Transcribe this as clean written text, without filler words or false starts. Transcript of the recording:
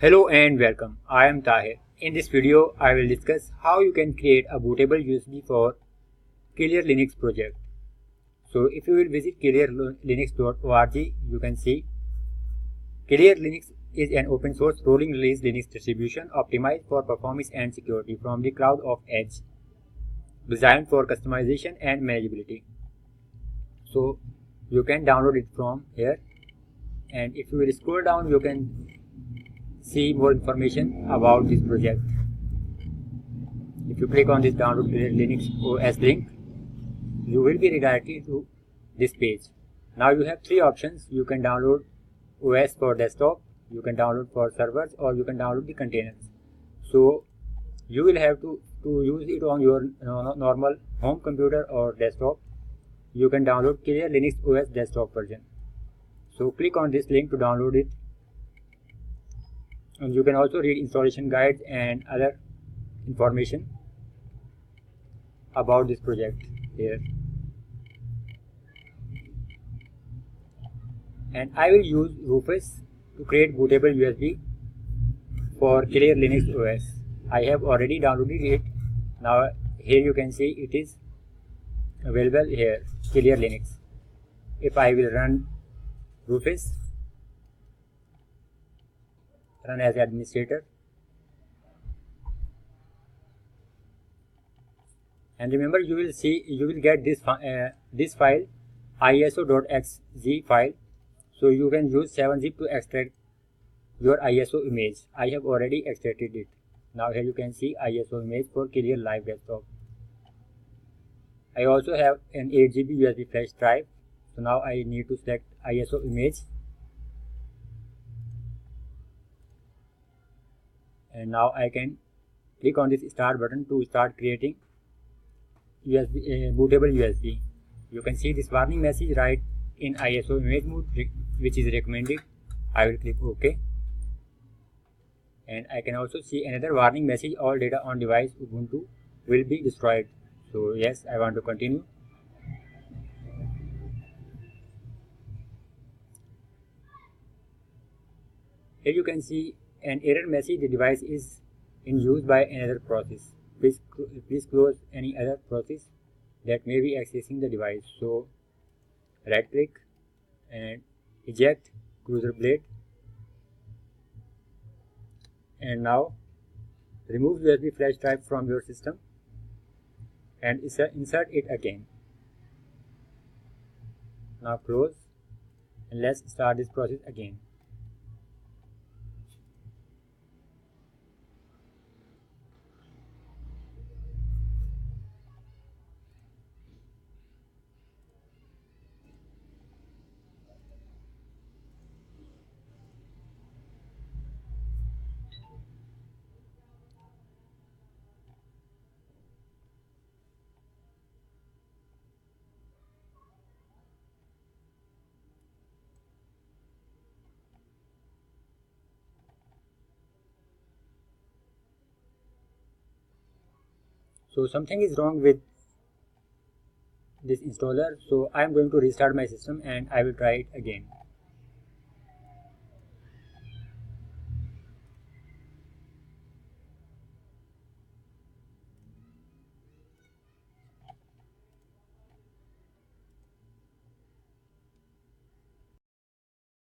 Hello and welcome. I am Tahir. In this video, I will discuss how you can create a bootable USB for ClearLinux project. So if you will visit clearlinux.org, you can see ClearLinux is an open source rolling release Linux distribution optimized for performance and security from the cloud of edge, designed for customization and manageability. So you can download it from here, and if you will scroll down, you can see more information about this project. If you click on this download ClearLinux OS link, you will be redirected to this page. Now you have three options. You can download OS for desktop, you can download for servers, or you can download the containers. So you will have to use it on your normal home computer or desktop. You can download ClearLinux OS desktop version. So click on this link to download it. And you can also read installation guides and other information about this project here. And I will use Rufus to create bootable USB for ClearLinux OS. I have already downloaded it. Now here you can see it is available here, ClearLinux. If I will run Rufus, run as administrator, and remember you will get this file iso.xz file. So you can use 7-zip to extract your ISO image. I have already extracted it. Now here you can see ISO image for Clear Live Desktop. I also have an 8 GB USB flash drive. So now I need to select ISO image. And now I can click on this start button to start creating bootable USB. You can see this warning message right in ISO image mode, which is recommended. I will click OK. And I can also see another warning message: all data on device Ubuntu will be destroyed. So yes, I want to continue. Here you can see an error message: the device is in use by another process. Please close any other process that may be accessing the device. So right click and eject cruiser blade, and now remove USB flash drive from your system and insert it again. Now close, and let's start this process again. So something is wrong with this installer, so I am going to restart my system and I will try it again.